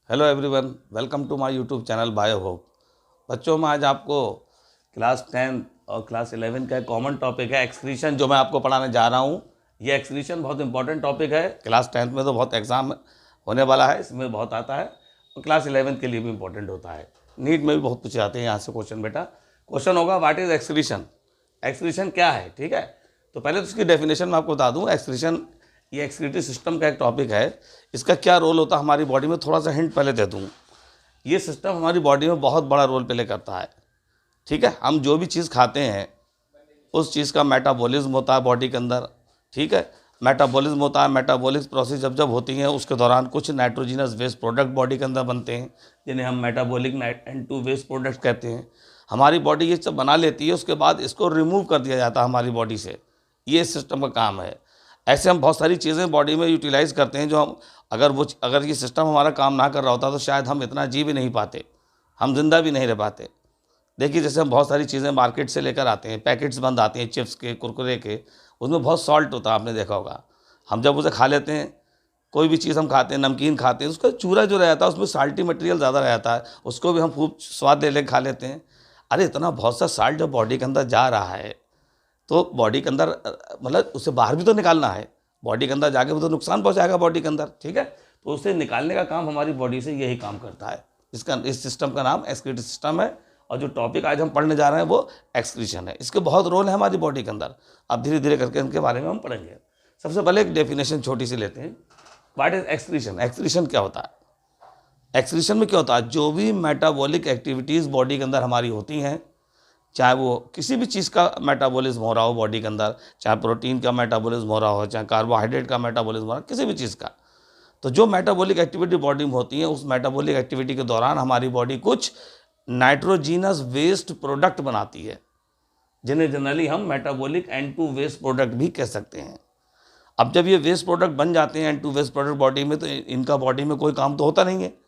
Hello everyone, welcome to my YouTube channel Bio Hope. बच्चों, मैं आज आपको क्लास 10 और क्लास 11 का एक कॉमन टॉपिक है एक्सक्रीशन, जो मैं आपको पढ़ाने जा रहा हूँ। ये एक्सक्रीशन बहुत इंपॉर्टेंट टॉपिक है। क्लास 10 में तो बहुत एग्जाम होने वाला है, इसमें बहुत आता है, और क्लास 11 के लिए भी इंपॉर्टेंट होता है। नीट में भी बहुत पूछे जाते हैं यहाँ से क्वेश्चन। बेटा, क्वेश्चन होगा व्हाट इज एक्सक्रीशन। एक्सक्रीशन क्या है, ठीक है। तो पहले तो इसकी डेफिनेशन मैं आपको बता दूँ। एक्सक्रीशन ये एक्सक्रीटरी सिस्टम का एक टॉपिक है। इसका क्या रोल होता है हमारी बॉडी में, थोड़ा सा हिंट पहले दे दूँ। ये सिस्टम हमारी बॉडी में बहुत बड़ा रोल प्ले करता है, ठीक है। हम जो भी चीज़ खाते हैं उस चीज़ का मेटाबॉलिज्म होता है बॉडी के अंदर, ठीक है। मेटाबॉलिज्म होता है, मेटाबॉलिक प्रोसेस जब जब होती हैं उसके दौरान कुछ नाइट्रोजिनस वेस्ट प्रोडक्ट बॉडी के अंदर बनते हैं, जिन्हें हम मेटाबॉलिक N2 वेस्ट प्रोडक्ट कहते हैं। हमारी बॉडी ये सब बना लेती है, उसके बाद इसको रिमूव कर दिया जाता है हमारी बॉडी से। ये सिस्टम का काम है। ऐसे हम बहुत सारी चीज़ें बॉडी में यूटिलाइज़ करते हैं, जो हम अगर ये सिस्टम हमारा काम ना कर रहा होता तो शायद हम इतना जी भी नहीं पाते, हम जिंदा भी नहीं रह पाते। देखिए, जैसे हम बहुत सारी चीज़ें मार्केट से लेकर आते हैं, पैकेट्स बंद आते हैं चिप्स के, कुरकुरे के, उसमें बहुत सॉल्ट होता है, आपने देखा होगा। हम जब उसे खा लेते हैं, कोई भी चीज़ हम खाते हैं, नमकीन खाते हैं, उसका चूरा जो रहता है उसमें साल्टी मटेरियल ज़्यादा रहता है, उसको भी हम खूब स्वाद ले लेकर खा लेते हैं। अरे इतना बहुत सा साल्ट जब बॉडी के अंदर जा रहा है तो बॉडी के अंदर मतलब उसे बाहर भी तो निकालना है। बॉडी के अंदर जाके वो तो नुकसान पहुंचाएगा बॉडी के अंदर, ठीक है। तो उसे निकालने का काम हमारी बॉडी से यही काम करता है। इस सिस्टम का नाम एक्सक्रीटरी सिस्टम है, और जो टॉपिक आज हम पढ़ने जा रहे हैं वो एक्सक्रीशन है। इसके बहुत रोल है हमारी बॉडी के अंदर। अब धीरे धीरे करके इनके बारे में हम पढ़ेंगे। सबसे पहले एक डेफिनेशन छोटी सी लेते हैं। What is excretion. एक्सक्रीशन क्या होता है। एक्सक्रीशन में क्या होता है, जो भी मेटाबॉलिक एक्टिविटीज़ बॉडी के अंदर हमारी होती हैं, चाहे वो किसी भी चीज़ का मेटाबॉलिज्म हो रहा हो बॉडी के अंदर, चाहे प्रोटीन का मेटाबॉलिज्म हो रहा हो, चाहे कार्बोहाइड्रेट का मेटाबॉलिज्म हो रहा हो, किसी भी चीज़ का, तो जो मेटाबॉलिक एक्टिविटी बॉडी में होती है, उस मेटाबॉलिक एक्टिविटी के दौरान हमारी बॉडी कुछ नाइट्रोजीनस वेस्ट प्रोडक्ट बनाती है, जिन्हें जनरली हम मेटाबॉलिक N2 वेस्ट प्रोडक्ट भी कह सकते हैं। अब जब ये वेस्ट प्रोडक्ट बन जाते हैं, N2 वेस्ट प्रोडक्ट बॉडी में, तो इनका बॉडी में कोई काम तो होता नहीं है,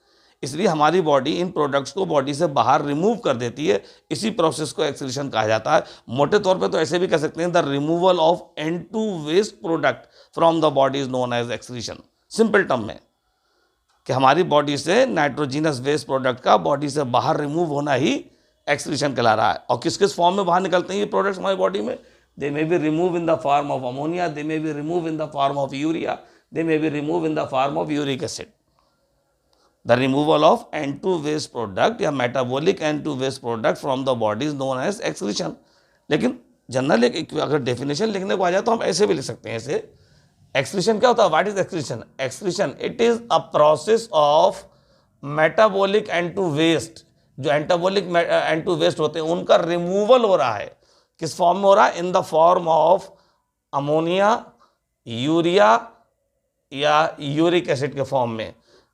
इसलिए हमारी बॉडी इन प्रोडक्ट्स को बॉडी से बाहर रिमूव कर देती है। इसी प्रोसेस को एक्सक्रीशन कहा जाता है। मोटे तौर पे तो ऐसे भी कह सकते हैं, the removal of N2 waste product from the body is known as excretion. Simple term में कि हमारी बॉडी से नाइट्रोजीनस वेस्ट प्रोडक्ट का बॉडी से बाहर रिमूव होना ही एक्सक्रीशन कहला रहा है। और किस किस फॉर्म में बाहर निकलते हैं ये प्रोडक्ट्स हमारी बॉडी में। They may be remove in the form of ammonia, they may be remove in the form of urea, they may be remove in the form of uric acid. The removal of N2 waste product या metabolic N2 waste product from the body is known as excretion। लेकिन general अगर definition लिखने को आ जाए तो हम ऐसे भी लिख सकते हैं। ऐसे एक्सक्रीशन क्या होता है, what is excretion. Excretion it is a process of metabolic N2 waste. जो एंटाबॉलिक N2 वेस्ट होते हैं उनका रिमूवल हो रहा है। किस फॉर्म में हो रहा है, in the form of ammonia, urea या यूरिक एसिड के फॉर्म में।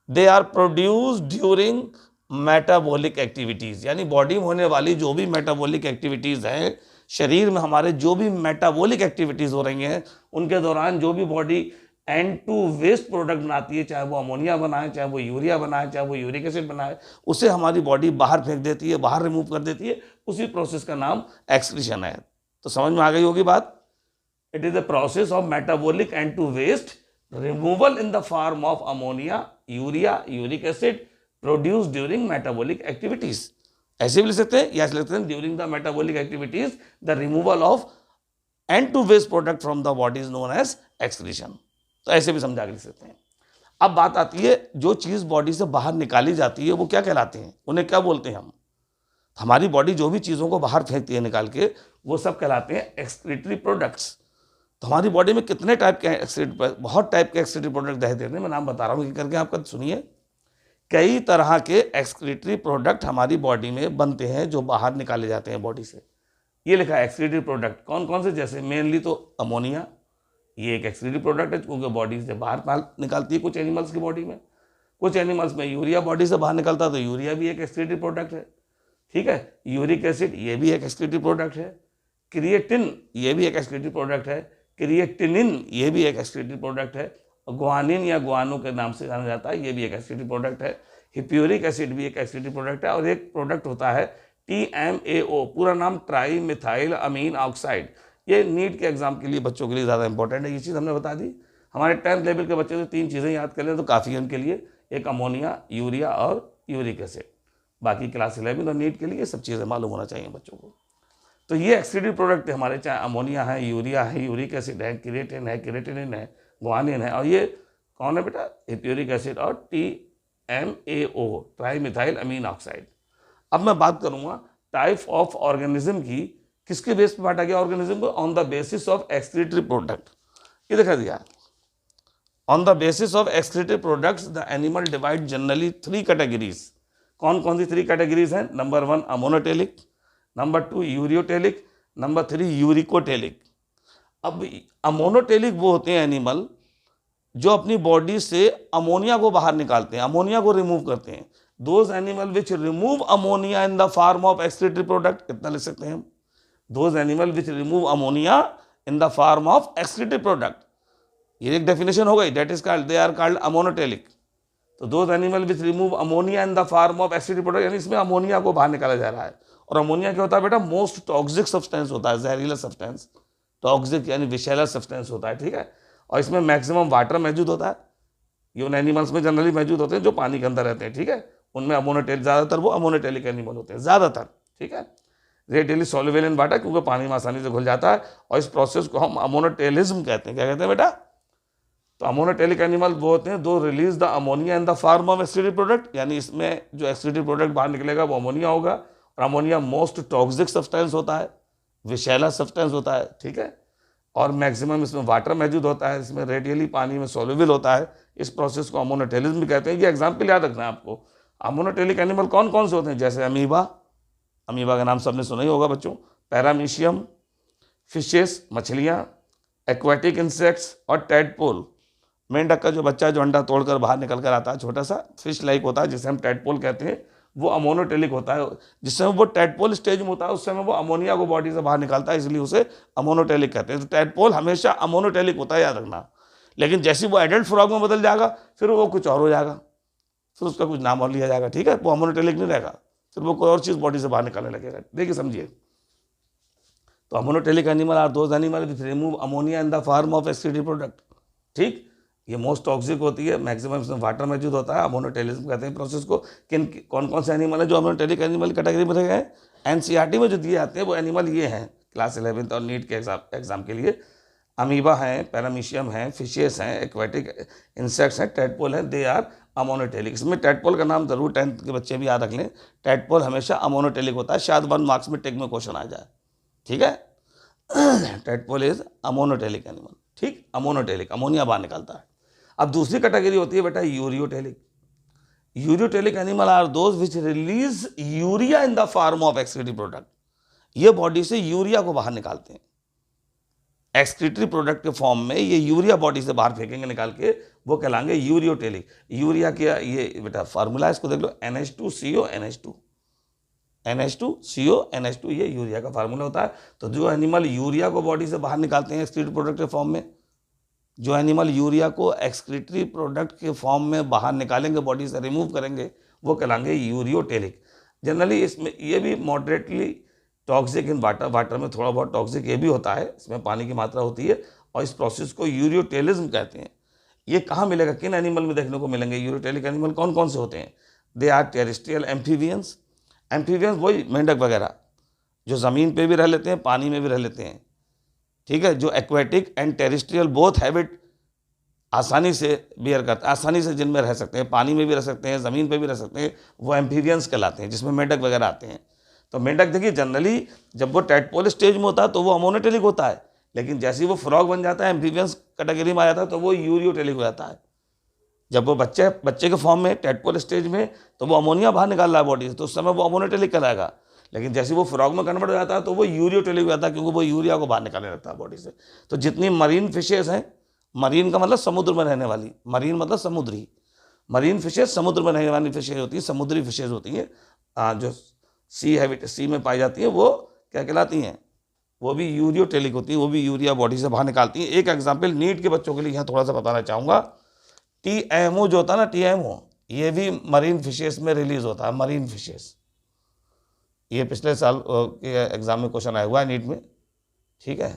They are produced during metabolic activities, यानी बॉडी में होने वाली जो भी मेटाबॉलिक एक्टिविटीज़ हैं, शरीर में हमारे जो भी मेटाबॉलिक एक्टिविटीज़ हो रही हैं, उनके दौरान जो भी बॉडी N2 वेस्ट प्रोडक्ट बनाती है, चाहे वो अमोनिया बनाए, चाहे वो यूरिया बनाए, चाहे वो यूरिक एसिड बनाए, उसे हमारी बॉडी बाहर फेंक देती है, बाहर रिमूव कर देती है। उसी प्रोसेस का नाम एक्सक्रीशन है। तो समझ में आ गई होगी बात। It is the process of metabolic N2 waste removal in the form of ammonia, urea, uric acid produced during metabolic activities। ऐसे भी लिख सकते हैं या ऐसे लिख सकते हैं, during the metabolic activities the removal of N2 waste product from the body is known as excretion। तो ऐसे भी समझा के लिख सकते हैं। अब बात आती है, जो चीज़ बॉडी से बाहर निकाली जाती है वो क्या कहलाते हैं, उन्हें क्या बोलते हैं हम। हमारी बॉडी जो भी चीज़ों को बाहर फेंकती है निकाल के, वो सब कहलाते हैं एक्सक्रीटरी प्रोडक्ट्स। तो हमारी बॉडी में कितने टाइप के एक्सक्रीटरी, बहुत टाइप के एक्सक्रीटरी प्रोडक्ट दिखाई देते हैं। मैं नाम बता रहा हूँ कि करके आपका सुनिए। कई तरह के एक्सक्रीटरी प्रोडक्ट हमारी बॉडी में बनते हैं जो बाहर निकाले जाते हैं बॉडी से। ये लिखा है एक्सक्रीटरी प्रोडक्ट कौन कौन से, जैसे मेनली तो अमोनिया, ये एक एक्सक्रीटरी प्रोडक्ट है क्योंकि बॉडी से बाहर निकालती है कुछ एनिमल्स की बॉडी में। कुछ एनिमल्स में यूरिया बॉडी से बाहर निकलता है, तो यूरिया भी एक एक्सक्रीटरी प्रोडक्ट है, ठीक है। यूरिक एसिड ये भी एक एक्सक्रीटरी प्रोडक्ट है। क्रिएटिन ये भी एक एक्सक्रीटरी प्रोडक्ट है। क्रिएटिनिन ये भी एक एक्सक्रीटरी प्रोडक्ट है। ग्वानिन या ग्वानो के नाम से जाना जाता है, ये भी एक एक्सक्रीटरी प्रोडक्ट है। हिप्यूरिक एसिड भी एक एक्सक्रीटरी प्रोडक्ट है। और एक प्रोडक्ट होता है TMAO, पूरा नाम ट्राई मिथाइल अमीन ऑक्साइड। ये नीट के एग्जाम के लिए बच्चों के लिए ज़्यादा इंपॉर्टेंट है, ये चीज़ हमने बता दी। हमारे 10th लेवल के बच्चे तो 3 चीज़ें याद कर लें तो काफ़ी है उनके लिए। एक अमोनिया, यूरिया और यूरिक एसिड। बाकी क्लास 11 और नीट के लिए सब चीज़ें मालूम होना चाहिए बच्चों को। तो ये एक्सक्रीटिव प्रोडक्ट है हमारे, चाहे अमोनिया है, यूरिया है, यूरिक एसिड है, क्रिएटिनिन है, गुआनिन है, और ये कौन है बेटा, हिप्यूरिक एसिड और TMAO, trimethylamine oxide. अब मैं बात करूंगा टाइप ऑफ ऑर्गेनिज्म की, किसके बेस पे बांटा गया ऑर्गेनिज्म को, on the basis of excretory product. ये दिखा दिया, on the basis of excretory products the animal divide generally 3 categories. कौन कौन सी 3 कैटेगरीज हैं? Number 1 ammonotelic, number 2 ureotelic, number 3 uricotelic. अब अमोनोटेलिक वो होते हैं एनिमल जो अपनी बॉडी से अमोनिया को बाहर निकालते हैं, अमोनिया को रिमूव करते हैं। Those animal which remove ammonia in the form of excretory product, कितना लिख सकते हैं हम, those animal which remove ammonia in the form of excretory product. ये एक डेफिनेशन हो गई, that is called, they are called ammonotelic. तो those animal which remove ammonia in the form of excretory product, यानी इसमें अमोनिया को बाहर निकाला जा रहा है। और अमोनिया क्या होता है बेटा, मोस्ट टॉक्सिक सब्सटेंस होता है, जहरीला सब्सटेंस, टॉक्सिक यानी विषैला सब्सटेंस होता है, ठीक है। और इसमें मैक्सिमम वाटर मौजूद होता है, ये उन एनिमल्स में जनरली मौजूद होते हैं जो पानी के अंदर रहते हैं, ठीक है। उनमें अमोनोटेलिक, ज़्यादातर वो अमोनोटेलिक एनिमल होते हैं ज़्यादातर, ठीक है। रेडियली सॉल्युबल इन वाटर, क्योंकि पानी में आसानी से घुल जाता है, और इस प्रोसेस को हम अमोनोटेलिज्म कहते हैं। क्या कहते हैं बेटा? तो अमोनोटेलिक एनिमल वो होते हैं दो release the ammonia in the form of excretory product, यानी इसमें जो एक्सक्रीटरी प्रोडक्ट बाहर निकलेगा वो अमोनिया होगा। और अमोनिया मोस्ट टॉक्सिक सब्सटेंस होता है, विषैला सब्सटेंस होता है, ठीक है। और मैक्सिमम इसमें वाटर मौजूद होता है, इसमें रेडियली पानी में सोल्यूबल होता है। इस प्रोसेस को अमोनोटेलिज्म भी कहते हैं। ये एग्जाम्पल याद रखना है आपको। अमोनोटेलिक एनिमल कौन कौन से होते हैं? जैसे अमीबा, अमीबा का नाम सबने सुना ही होगा बच्चों, पैरामीशियम, फिशेस मछलियाँ, एक्वेटिक इंसेक्ट्स और टेडपोल। मेंढक का जो बच्चा जो अंडा तोड़कर बाहर निकल कर आता है, छोटा सा फिश लाइक होता है जिसे हम टेडपोल कहते हैं, वो अमोनोटेलिक होता है। जिस समय वो टेडपोल स्टेज में होता है उस समय वो अमोनिया को बॉडी से बाहर निकालता है, इसलिए उसे अमोनोटेलिक कहते हैं। तो टेडपोल हमेशा अमोनोटेलिक होता है, याद रखना। लेकिन जैसे वो एडल्ट फ्रॉग में बदल जाएगा फिर वो कुछ और हो जाएगा, फिर उसका कुछ नाम और लिया जाएगा, ठीक है। वो अमोनोटेलिक नहीं रहेगा, फिर वो कोई और चीज़ बॉडी से बाहर निकालने लगेगा। देखिए समझिए, तो ammonotelic animal are those animal which remove ammonia in the form of excretory product, ठीक। ये मोस्ट टॉक्सिक होती है, मैक्सिमम इसमें वाटर मौजूद होता है। अमोनोटेलिज्म कहते हैं प्रोसेस को। कौन कौन से एनिमल है जो अमोनोटेलिक एनिमल कैटेगरी में रह गए? एनसीईआरटी में जो दिए जाते हैं वो एनिमल ये हैं क्लास 11 और नीट के एग्जाम के लिए। अमीबा हैं, पैरामीशियम हैं, फिशेस हैं, एक्वेटिक इंसेक्ट्स हैं, टेडपोल हैं, दे आर अमोनोटेलिक। इसमें टेडपोल का नाम जरूर 10th के बच्चे भी याद रख लें। टेडपोल हमेशा अमोनोटेलिक होता है, शायद 1 मार्क्स में टेक में क्वेश्चन आ जाए, ठीक है। टेडपोल इज अमोनोटेलिक एनिमल, ठीक। अमोनोटेलिक, अमोनिया बाहर निकालता है। अब दूसरी कैटेगरी होती है बेटा ureotelic. Ureotelic animal are those which release urea in the form of excretory product. ये बॉडी से यूरिया को बाहर निकालते हैं एक्सक्रीटरी प्रोडक्ट के फॉर्म में। ये यूरिया बॉडी से बाहर फेंकेंगे निकाल के, वो कहलाएंगे यूरियोटेलिक। यूरिया क्या, ये बेटा फार्मूला इसको देख लो, NH2CO NH2, NH2CO NH2, ये यूरिया का फार्मूला होता है। तो जो एनिमल यूरिया को बॉडी से बाहर निकालते हैं एक्सक्रीटरी प्रोडक्ट के फॉर्म में, जो एनिमल यूरिया को एक्सक्रीटरी प्रोडक्ट के फॉर्म में बाहर निकालेंगे, बॉडी से रिमूव करेंगे, वो कहलाएंगे यूरियोटेलिक। जनरली इसमें ये भी moderately toxic in water, water में थोड़ा बहुत टॉक्सिक ये भी होता है, इसमें पानी की मात्रा होती है, और इस प्रोसेस को यूरियोटेलिज्म कहते हैं। ये कहाँ मिलेगा, किन एनिमल में देखने को मिलेंगे यूरियोटेलिक एनिमल? कौन कौन से होते हैं? They are terrestrial amphibians. Amphibians वही मेंढक वगैरह जो ज़मीन पे भी रह लेते हैं, पानी में भी रह लेते हैं, ठीक है। जो aquatic and terrestrial both habit आसानी से बियर करते हैं, आसानी से जिनमें रह सकते हैं, पानी में भी रह सकते हैं, ज़मीन पे भी रह सकते हैं, वो एम्फीबियंस कहलाते हैं, जिसमें मेंढक वगैरह आते हैं। तो मेंढक देखिए जनरली जब वो टेडपोल स्टेज में होता है तो वो अमोनोटेलिक होता है, लेकिन जैसे ही वो फ्रॉग बन जाता है, एम्फीबियंस कैटेगरी में आ जाता है, तो वो यूरियोटेलिक हो जाता है। जब वो बच्चे के फॉर्म में टेडपोल स्टेज में, तो वो अमोनिया बाहर निकाल रहा है बॉडी से, तो उस समय वो अमोनोटेलिक कहलाएगा। लेकिन जैसे वो फ्रॉग में कन्वर्ट हो जाता है तो वो यूरियोटेलिक हो जाता है, क्योंकि वो यूरिया को बाहर निकालने लगता है बॉडी से। तो जितनी मरीन फिशेस हैं, मरीन का मतलब समुद्र में रहने वाली, मरीन मतलब समुद्री, मरीन फिशेस समुद्र में रहने वाली फिशेज होती हैं, समुद्री फिशेज होती हैं, जो सी में पाई जाती हैं, वो क्या कहलाती हैं? वो भी यूरियोटेलिक होती है, वो भी यूरिया बॉडी से बाहर निकालती हैं। एक एग्जाम्पल नीट के बच्चों के लिए यहाँ थोड़ा सा बताना चाहूँगा। TMO जो होता है ना, TMO, ये भी मरीन फिशेस में रिलीज होता है, मरीन फिशेस। ये पिछले साल के एग्जाम में क्वेश्चन आया हुआ है नीट में, ठीक है।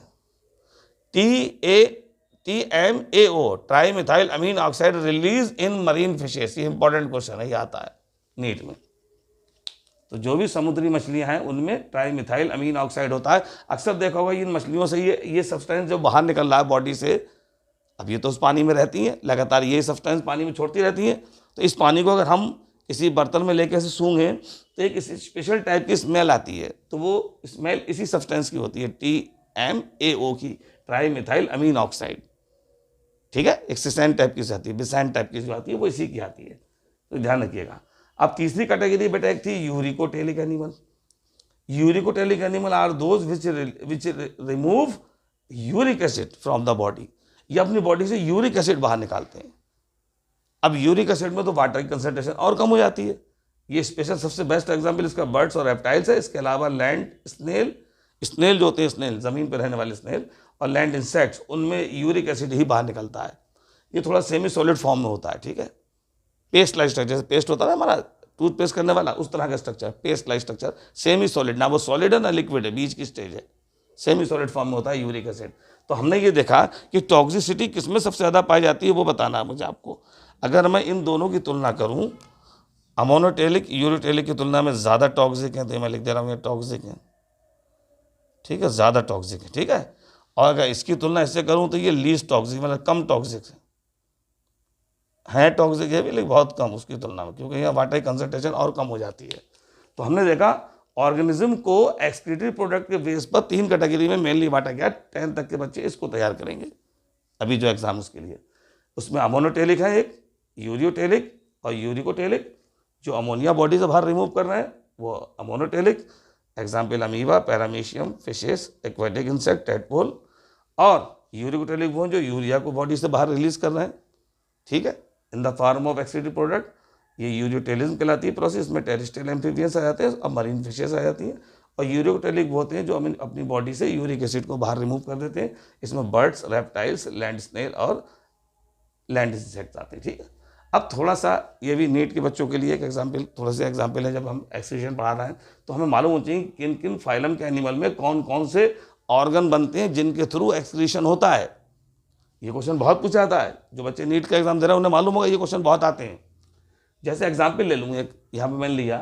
TMAO trimethylamine oxide release in marine fishes. ये इंपॉर्टेंट क्वेश्चन है, ये आता है नीट में। तो जो भी समुद्री मछलियां हैं उनमें ट्राई मिथाइल अमीन ऑक्साइड होता है। अक्सर देखा होगा इन मछलियों से ये सब्सटेंस जो बाहर निकल रहा है बॉडी से, अब ये तो उस पानी में रहती हैं, लगातार ये सब्सटेंस पानी में छोड़ती रहती हैं। तो इस पानी को अगर हम किसी बर्तन में लेके ऐसे सूंघें तो एक स्पेशल टाइप की स्मेल आती है। तो वो स्मेल इसी सब्सटेंस की होती है, TMAO की, ट्राई मिथाइल अमीन ऑक्साइड। ठीक है, एक सिसैन टाइप की आती है, बिसैन टाइप की जो आती है वो इसी की आती है, तो ध्यान रखिएगा। अब तीसरी कैटेगरी बेटा एक थी uricotelic animal. Uricotelic animal are those which remove uric acid from the body. ये अपनी बॉडी से यूरिक एसिड बाहर निकालते हैं। अब यूरिक एसिड में तो वाटर की कंसंट्रेशन और कम हो जाती है। ये स्पेशल सबसे बेस्ट एग्जांपल इसका बर्ड्स और रेप्टाइल्स है। इसके अलावा लैंड स्नेल जो होते हैं, स्नेल ज़मीन पर रहने वाले स्नेल, और लैंड इंसेक्ट्स, उनमें यूरिक एसिड ही बाहर निकलता है। ये थोड़ा सेमी सॉलिड फॉर्म में होता है। ठीक है, पेस्ट लाइक स्ट्रक्चर, जैसे पेस्ट होता है हमारा टूथपेस्ट करने वाला, उस तरह का structure, paste like structure, semi solid, ना वो सॉलिड है ना लिक्विड है, बीच की स्टेज है, सेमी सॉलिड फॉर्म में होता है यूरिक एसिड। तो हमने ये देखा कि टॉक्सिसिटी किसमें सबसे ज़्यादा पाई जाती है वो बताना है मुझे आपको। अगर मैं इन दोनों की तुलना करूँ, अमोनोटेलिक यूरिटेलिक की तुलना में ज़्यादा टॉक्सिक है, तो मैं लिख दे रहा हूँ ये टॉक्सिक है। ठीक है, ज़्यादा टॉक्सिक है। ठीक है, और अगर इसकी तुलना इससे करूँ तो ये लीस्ट टॉक्सिक, मतलब कम टॉक्सिक है टॉक्सिक है भी, लेकिन बहुत कम उसकी तुलना में, क्योंकि यहाँ वाटर की कंसंट्रेशन और कम हो जाती है। तो हमने देखा ऑर्गेनिज्म को एक्सक्रीटरी प्रोडक्ट के बेस पर 3 कैटेगरी में मेनली बांटा गया। 10 तक के बच्चे इसको तैयार करेंगे अभी जो एग्जाम उसके लिए। उसमें अमोनोटेलिक है एक, यूरियोटेलिक और यूरिकोटेलिक। जो अमोनिया बॉडी से बाहर रिमूव कर रहे हैं वो ammonotelic, example amoeba, paramecium, fishes, aquatic insect, tadpole. और यूरिकोटेलिक वो जो यूरिया को बॉडी से बाहर रिलीज कर रहे हैं, ठीक है, in the form of excretory product. ये यूरियोटेलिज्म कहलाती है प्रोसेस में। टेरेस्ट्रियल एम्फीबियंस आ जाते हैं और मरीन फिशेस आ जाती हैं। और यूरिकोटेलिक वो होते हैं जो अपनी बॉडी से यूरिक एसिड को बाहर रिमूव कर देते हैं। इसमें बर्ड्स, रेप्टाइल्स, लैंड स्नेल और लैंड इंसेक्ट्स आते हैं। ठीक है, अब थोड़ा सा ये भी नीट के बच्चों के लिए एक एग्जाम्पल, थोड़ा सा एग्जाम्पल है। जब हम एक्सक्रीशन पढ़ा रहे हैं तो हमें मालूम होना चाहिए किन किन फाइलम के एनिमल में कौन कौन से ऑर्गन बनते हैं जिनके थ्रू एक्सक्रीशन होता है। ये क्वेश्चन बहुत पूछा जाता है। जो बच्चे नीट का एग्जाम दे रहे हैं उन्हें मालूम होगा ये क्वेश्चन बहुत आते हैं। जैसे एग्जाम्पल ले लूँ, एक यहाँ पे मैंने लिया,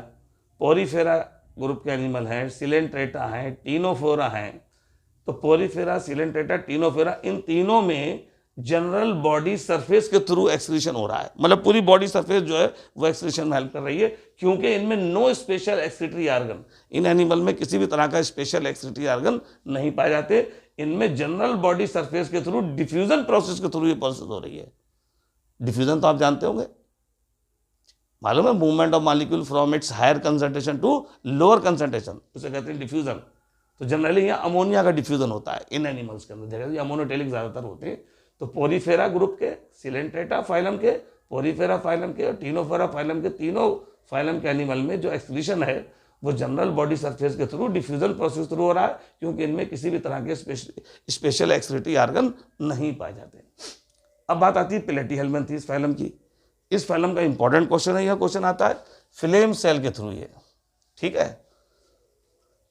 पोरीफेरा ग्रुप के एनिमल हैं, सिलेंट्रेटा हैं, टीनोफोरा हैं। तो पोरीफेरा, सिलेंट्रेटा, टीनोफोरा, इन तीनों में जनरल बॉडी सरफेस के थ्रू एक्सक्रीशन हो रहा है। मतलब पूरी बॉडी सरफेस जो है वो एक्सक्रीशन में हेल्प कर रही है, क्योंकि इनमें नो स्पेशल एक्सक्रीटरी ऑर्गन, इन एनिमल में किसी भी तरह का स्पेशल एक्सक्रीटरी ऑर्गन नहीं पाए जाते। इनमें जनरल बॉडी सरफेस के थ्रू डिफ्यूजन प्रोसेस के थ्रू ये प्रोसेस हो रही है। डिफ्यूजन तो आप जानते होंगे, मालूम है, movement of molecule from its higher concentration to lower concentration, उसे कहते हैं डिफ्यूजन। तो जनरली यहाँ अमोनिया का डिफ्यूजन होता है इन एनिमल्स के अंदर, देखा अमोनोटेलिक ज़्यादातर होते हैं। तो पोरीफेरा ग्रुप के, सिलेंट्रेटा फाइलम के, पोरीफेरा फाइलम के और टीनोफेरा फाइलम के, तीनों फाइलम के एनिमल में जो एक्सक्रीशन है वो जनरल बॉडी सरफेस के थ्रू डिफ्यूजन प्रोसेस थ्रू हो रहा है, क्योंकि इनमें किसी भी तरह के स्पेशल एक्सक्रीटरी ऑर्गन नहीं पाए जाते। अब बात आती है प्लेटीहेल्मिन्थीस फाइलम की। इस फाइलम का इंपॉर्टेंट क्वेश्चन है, यह क्वेश्चन आता है फिलेम सेल के थ्रू ये। ठीक है,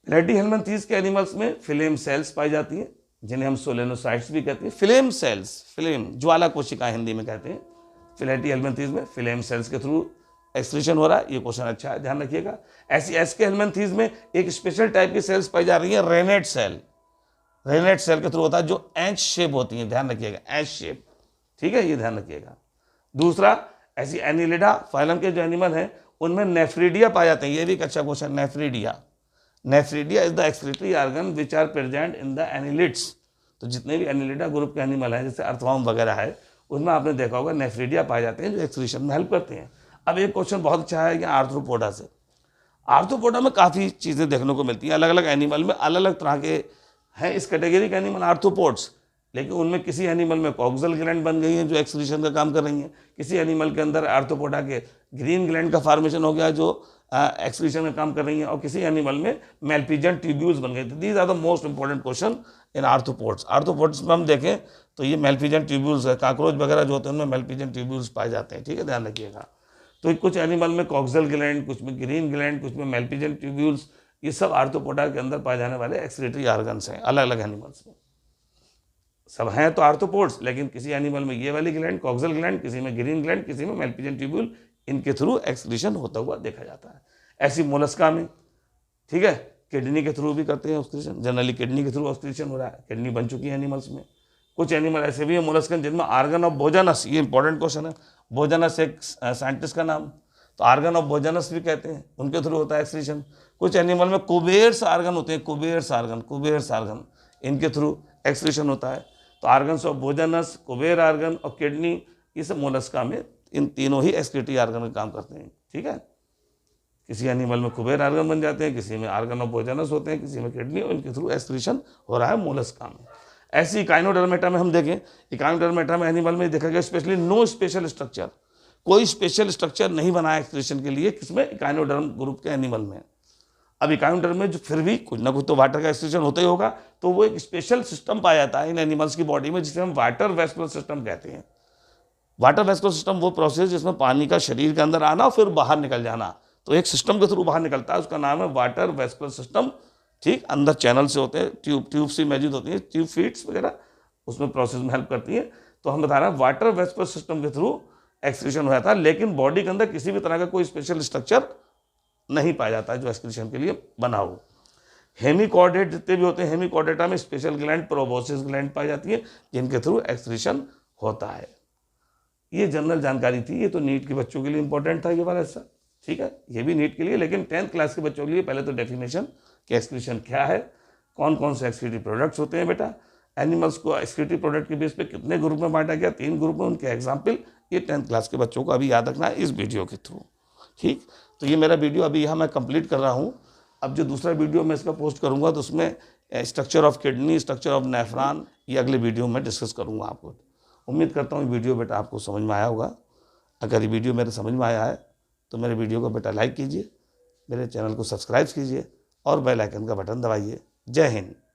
प्लेटीहेल्मिन्थीस के एनिमल्स में फिलेम सेल्स पाई जाती हैं, जिन्हें हम सोलेनोसाइट्स भी कहते हैं। फिलेम सेल्स, फिलेम ज्वाला कोशिका हिंदी में कहते हैं। प्लेटीहेल्मिन्थीस में फिलेम सेल्स के थ्रू एक्सक्रीशन हो रहा है। ये क्वेश्चन अच्छा है, ध्यान रखिएगा। ऐसी एसके हेल्मिन्थीस में एक स्पेशल टाइप की सेल्स पाई जा रही है, रेनेट सेल। रेनेट सेल के थ्रू होता है, जो एच शेप होती है, ध्यान रखिएगा, एच शेप। ठीक है, ये ध्यान रखिएगा। दूसरा, ऐसी एनिलिडा फाइलम के जो एनिमल हैं उनमें नेफ्रीडिया पाए जाते हैं। ये भी एक अच्छा question, nephridia. Nephridia is the excretory organ which are present in the annelids. तो जितने भी एनिलिडा ग्रुप के एनिमल हैं, जैसे अर्थवर्म वगैरह है, उनमें आपने देखा होगा नेफ्रीडिया पाए जाते हैं जो एक्सक्रीशन में हेल्प करते हैं। अब एक क्वेश्चन बहुत अच्छा है यहाँ आर्थ्रोपोडा से। आर्थ्रोपोडा में काफ़ी चीज़ें देखने को मिलती हैं, अलग अलग एनिमल में अलग अलग तरह के हैं इस कैटेगरी के एनिमल आर्थ्रोपोड्स। लेकिन उनमें किसी एनिमल में कॉक्सल ग्लैंड बन गई हैं जो एक्सक्रीशन का काम कर रही हैं, किसी एनिमल के अंदर आर्थ्रोपोडा के ग्रीन ग्लैंड का फॉर्मेशन हो गया जो एक्सक्रीशन का काम कर रही हैं, और किसी एनिमल में मेल्पिजन ट्यूब्यूल्स बन गए थे। These are the most important question in arthropods. Arthropods में हम देखें तो ये मेल्पिजन ट्यूब्यूल्स है, काकरोच वगैरह जो होते हैं उनमें मेल्पिजन ट्यूब्यूल्स पाए जाते हैं। ठीक है, ध्यान रखिएगा। तो कुछ एनिमल में कॉक्सल ग्लैंड, कुछ में ग्रीन ग्लैंड, कुछ में मेल्पिजन ट्यूब्यूल्स, ये सब आर्थ्रोपोडा के अंदर पाए जाने वाले एक्सक्रीटरी ऑर्गन्स हैं अलग अलग एनिमल्स में। सब हैं तो आर्थ्रोपोड्स, लेकिन किसी एनिमल में ये वाली ग्लैंड कॉक्सल ग्लैंड, किसी में ग्रीन ग्लैंड, किसी में मैल्पिजियन ट्यूब्यूल, इनके थ्रू एक्सक्रीशन होता हुआ देखा जाता है। ऐसी मोलस्का में, ठीक है, किडनी के थ्रू भी करते हैं एक्सक्रीशन, जनरली किडनी के थ्रू एक्सक्रीशन हो रहा है, किडनी बन चुकी है एनिमल्स में। कुछ एनिमल ऐसे भी है मोलस्कन जिनमें आर्गन ऑफ भोजनस, ये इंपॉर्टेंट क्वेश्चन है, भोजनस एक साइंटिस्ट का नाम, तो आर्गन ऑफ भोजनस भी कहते हैं, उनके थ्रू होता है एक्सक्रीशन। कुछ एनिमल में कुबेर्स आर्गन होते हैं, कुबेर्स आर्गन, इनके थ्रू एक्सक्रीशन होता है। तो आर्गन्स ऑफ भोजनस, कुबेर आर्गन और किडनी, ये सब मोलस्का में इन तीनों ही एक्सक्रीटरी आर्गन का काम करते हैं, ठीक है। किसी एनिमल में कुबेर आर्गन बन जाते हैं, किसी में आर्गन ऑफ भोजनस होते हैं, किसी में किडनी, और इनके थ्रू एक्सक्रीशन हो रहा है मोलस्का में। ऐसी इकाइनोडर्मेटा में हम देखें, इकाइनोडर्मेटा में एनिमल में देखा गया स्पेशली नो स्पेशल स्ट्रक्चर, कोई स्पेशल स्ट्रक्चर नहीं बना है एक्सक्रीशन के लिए, किसमें, इकाइनोडर्म ग्रुप के एनिमल में। अब इकाइनोडर्म में जो फिर भी कुछ ना कुछ तो वाटर का एक्सक्रीशन होता ही होगा, तो वो एक स्पेशल सिस्टम पाया जाता है इन एनिमल्स की बॉडी में, जिसे हम वाटर वेस्कुलर सिस्टम कहते हैं। वाटर वेस्कुलर सिस्टम वो प्रोसेस जिसमें पानी का शरीर के अंदर आना और फिर बाहर निकल जाना, तो एक सिस्टम के थ्रू बाहर निकलता है, उसका नाम है वाटर वेस्कुलर सिस्टम, ठीक। अंदर चैनल से होते हैं, ट्यूब से मौजूद होती है, ट्यूब फीड्स वगैरह उसमें प्रोसेस में हेल्प करती है। तो हम बता रहे हैं वाटर वेस्कुलर सिस्टम के थ्रू एक्सक्रीशन हो जाता है, लेकिन बॉडी के अंदर किसी भी तरह का कोई स्पेशल स्ट्रक्चर नहीं पाया जाता है जो एक्सक्रीशन के लिए बना हो। हेमिकॉर्डेट जितने भी होते हैं, हेमिकॉर्डेटा में स्पेशल ग्लैंड प्रोबोसिस ग्लैंड पाई जाती है, जिनके थ्रू एक्सक्रीशन होता है। ये जनरल जानकारी थी, ये तो नीट के बच्चों के लिए इंपॉर्टेंट था ये वाला हिस्सा, ठीक है, ये भी नीट के लिए, लेकिन 10th क्लास के बच्चों के लिए पहले तो डेफिनेशन कि एक्सक्रीशन क्या है, कौन कौन से एक्सक्रीटरी प्रोडक्ट्स होते हैं बेटा, एनिमल्स को एक्सक्रीटरी प्रोडक्ट के बेस पे कितने ग्रुप में बांटा गया, 3 ग्रुप में, उनके एग्जाम्पल, ये 10th क्लास के बच्चों को अभी याद रखना है इस वीडियो के थ्रू, ठीक। तो ये मेरा वीडियो अभी यहाँ मैं कंप्लीट कर रहा हूँ। अब जो दूसरा वीडियो मैं इसका पोस्ट करूँगा तो उसमें structure of kidney, structure of nephron, ये अगले वीडियो में डिस्कस करूँगा आपको। उम्मीद करता हूँ वीडियो बेटा आपको समझ में आया होगा। अगर ये वीडियो मेरे समझ में आया है तो मेरे वीडियो को बेटा लाइक कीजिए, मेरे चैनल को सब्सक्राइब कीजिए और बेल आइकन का बटन दबाइए। जय हिंद।